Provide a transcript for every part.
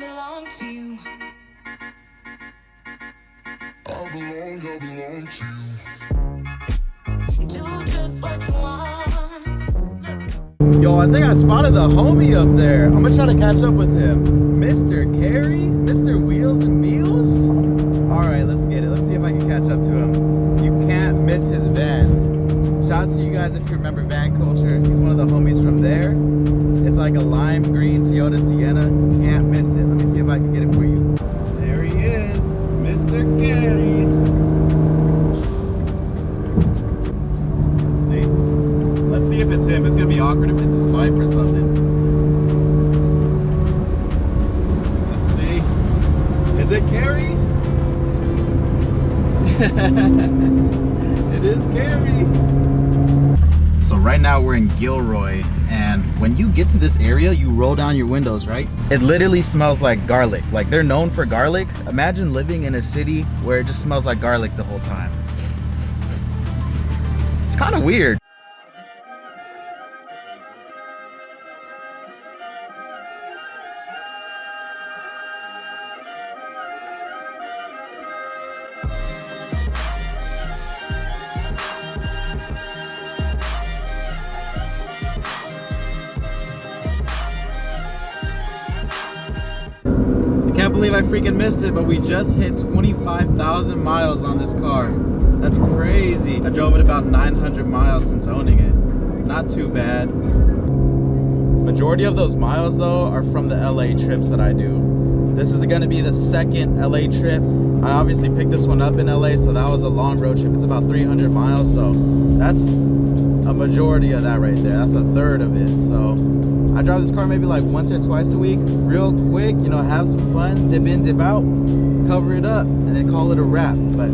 belong to you. I belong to you. Do just what you want. Yo, I think I spotted the homie up there. I'm gonna try to catch up with him. Mr. Carey? Mr. Wheels and Meals? Alright, let's get it. Let's see if I can catch up to him. You can't miss his van. Shout out to you guys if you remember van culture. He's one of the homies from there. It's like a lime green Toyota Sienna. Can't miss it. Let me see if I can get it for you. There he is, Mr. Carey. Let's see if it's him. It's gonna be awkward if it's his wife or something. Let's see. Is it Carey? It is Carey. So right now we're in Gilroy, and when you get to this area, you roll down your windows, right? It literally smells like garlic. Like, they're known for garlic. Imagine living in a city where it just smells like garlic the whole time. It's kind of weird. I can't believe I freaking missed it, but we just hit 25,000 miles on this car. That's crazy. I drove it about 900 miles since owning it. Not too bad. Majority of those miles though are from the LA trips that I do. This is gonna be the second LA trip. I obviously picked this one up in LA, so that was a long road trip. It's about 300 miles, so that's a majority of that right there. That's a third of it. So I drive this car maybe like once or twice a week, real quick, you know, have some fun, dip in, dip out, cover it up, and then call it a wrap. But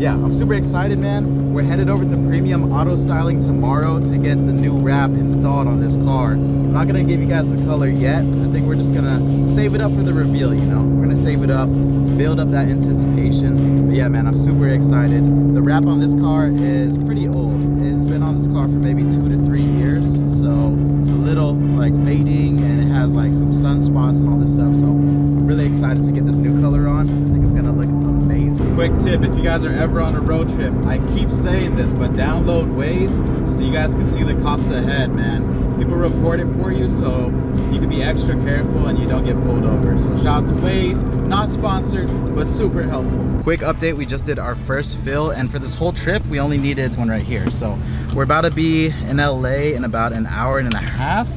yeah, I'm super excited, man. We're headed over to Premium Auto Styling tomorrow to get the new wrap installed on this car. I'm not gonna give you guys the color yet. I think we're just gonna save it up for the reveal, you know? We're gonna save it up, build up that anticipation. But yeah, man, I'm super excited. The wrap on this car is pretty old. It's been on this car for maybe 2 to 3 years. So it's a little like fading, and it has like some sunspots and all this stuff. So I'm really excited to get this new color on. I think it's gonna look amazing. Quick tip, if you guys are ever on a road trip, I keep saying this, but download Waze so you guys can see the cops ahead, man. People report it for you, so you can be extra careful and you don't get pulled over. So shout out to Waze, not sponsored, but super helpful. Quick update, we just did our first fill, and for this whole trip, we only needed one right here. So we're about to be in LA in about an hour and a half,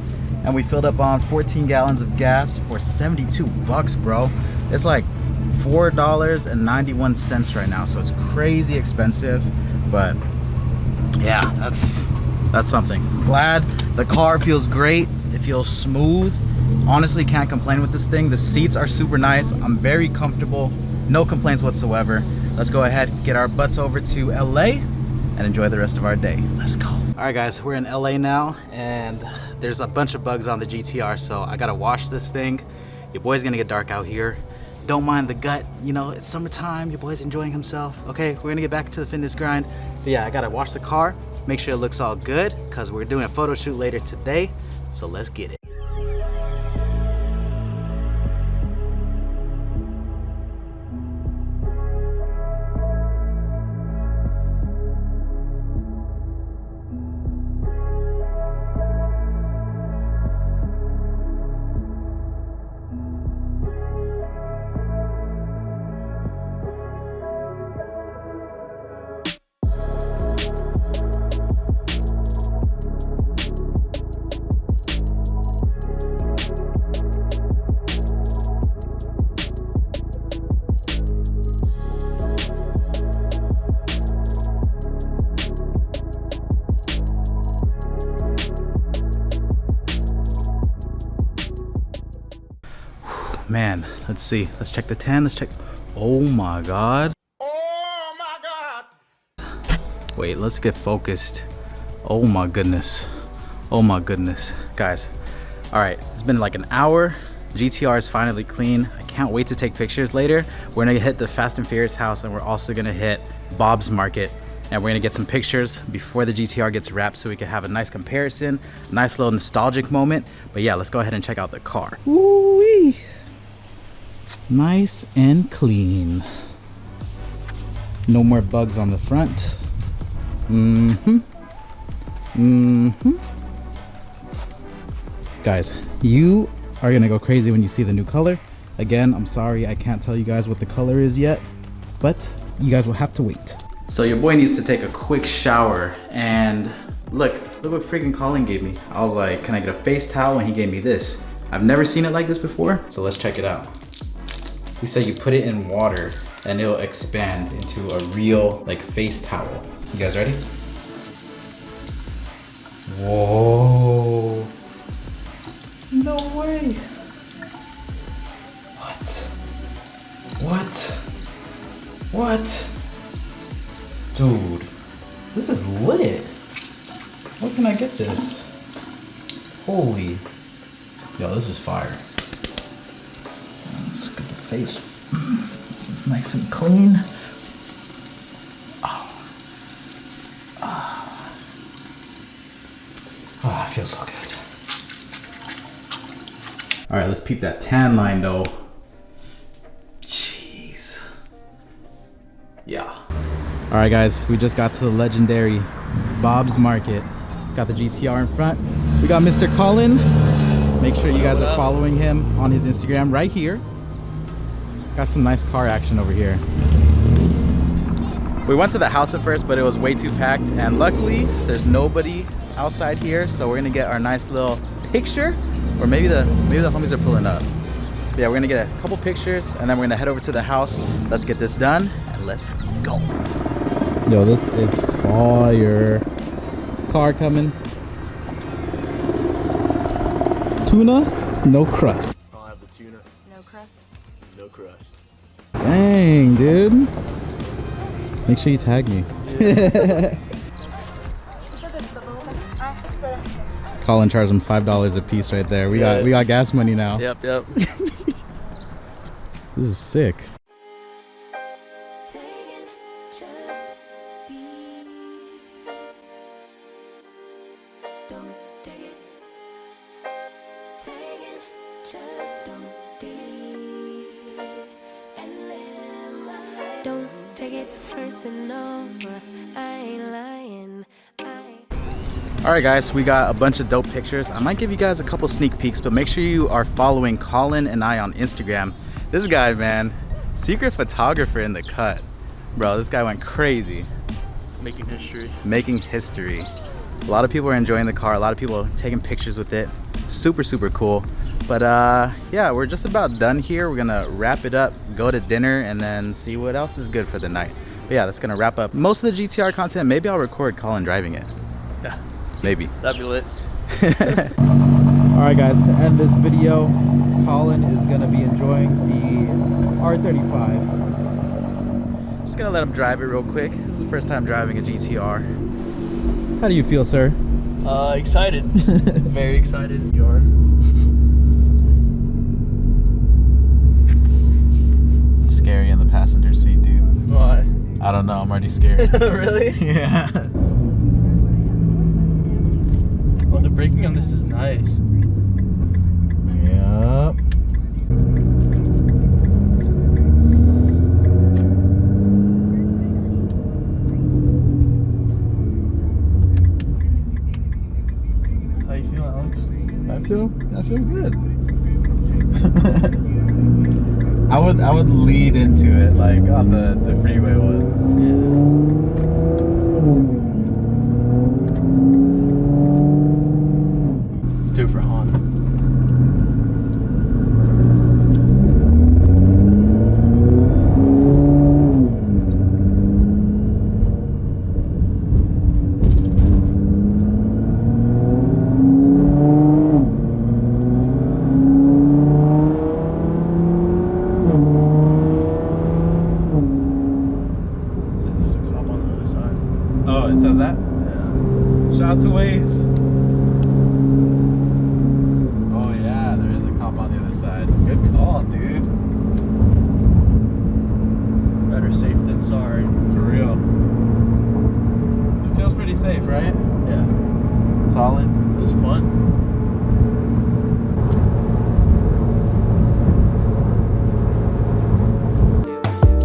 and we filled up on 14 gallons of gas for 72 bucks, bro. It's like $4.91 right now, so it's crazy expensive, but yeah, that's something. Glad the car feels great. It feels smooth. Honestly, can't complain with this thing. The seats are super nice. I'm very comfortable. No complaints whatsoever. Let's go ahead, get our butts over to LA and enjoy the rest of our day. Let's go. All right, guys, we're in LA now, and there's a bunch of bugs on the GTR, so I gotta wash this thing. Your boy's gonna get dark out here. Don't mind the gut, you know, it's summertime, your boy's enjoying himself. Okay, we're gonna get back to the fitness grind. But yeah, I gotta wash the car, make sure it looks all good, because we're doing a photo shoot later today, so let's get it. Man, let's see. Let's check the 10. Let's check. Oh my God. Oh my God. Wait, let's get focused. Oh my goodness. Oh my goodness. Guys, all right, it's been like an hour. GTR is finally clean. I can't wait to take pictures later. We're gonna hit the Fast and Furious house, and we're also gonna hit Bob's Market, and we're gonna get some pictures before the GTR gets wrapped so we can have a nice comparison, nice little nostalgic moment. But yeah, let's go ahead and check out the car. Woo-wee. Nice and clean. No more bugs on the front. Guys, you are gonna go crazy when you see the new color. Again, I'm sorry I can't tell you guys what the color is yet, but you guys will have to wait. So your boy needs to take a quick shower, and look what freaking Colin gave me. I was like, can I get a face towel? And he gave me this. I've never seen it like this before, so let's check it out. He said you put it in water and it'll expand into a real like face towel. You guys ready? Whoa. No way. What? Dude, this is lit. Where can I get this? Holy. Yo, this is fire. Let's get the face nice and clean. Oh, it feels so good. All right, let's peep that tan line though. Jeez. Yeah. All right, guys, we just got to the legendary Bob's Market. Got the GTR in front. We got Mr. Colin. Make sure you guys are following him on his Instagram right here. Got some nice car action over here. We went to the house at first, but it was way too packed, and luckily there's nobody outside here, so we're gonna get our nice little picture, or maybe the homies are pulling up. But yeah, we're gonna get a couple pictures, and then we're gonna head over to the house. Let's get this done, and let's go. Yo, this is fire. Car coming. Tuna, no crust. I'll have the tuna. No crust. No crust. Dang, dude. Make sure you tag me. Colin charged them $5 a piece right there. We got gas money now. Yep. This is sick. Taking just be. Don't take it. Taking just don't be. And live my life. Don't take it personal. I ain't lying. Alright guys, we got a bunch of dope pictures. I might give you guys a couple sneak peeks, but make sure you are following Colin and I on Instagram. This guy, man, secret photographer in the cut. Bro, this guy went crazy. Making history. Making history. A lot of people are enjoying the car. A lot of people are taking pictures with it. Super cool. But yeah, we're just about done here. We're gonna wrap it up, go to dinner, and then see what else is good for the night. But yeah, that's gonna wrap up most of the GTR content. Maybe I'll record Colin driving it. Yeah. Maybe. That'd be lit. Alright guys, to end this video, Colin is gonna be enjoying the R35. Just gonna let him drive it real quick. This is the first time driving a GTR. How do you feel, sir? Excited. Very excited. You are. It's scary in the passenger seat, dude. Why? I don't know, I'm already scared. Really? Yeah. Oh, the braking on this is nice. Yep. How you feel, Alex? I feel good. I would lead into it like on the freeway one. Yeah. Do it for Honda. Oh, it says that? Yeah. Shout out to Waze.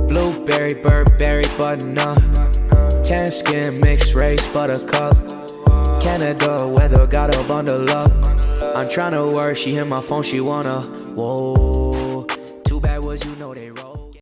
Blueberry, Burberry, button-up. Tan skin, mixed race, buttercup. Canada weather, gotta bundle up. I'm tryna work, she hit my phone, she wanna. Whoa.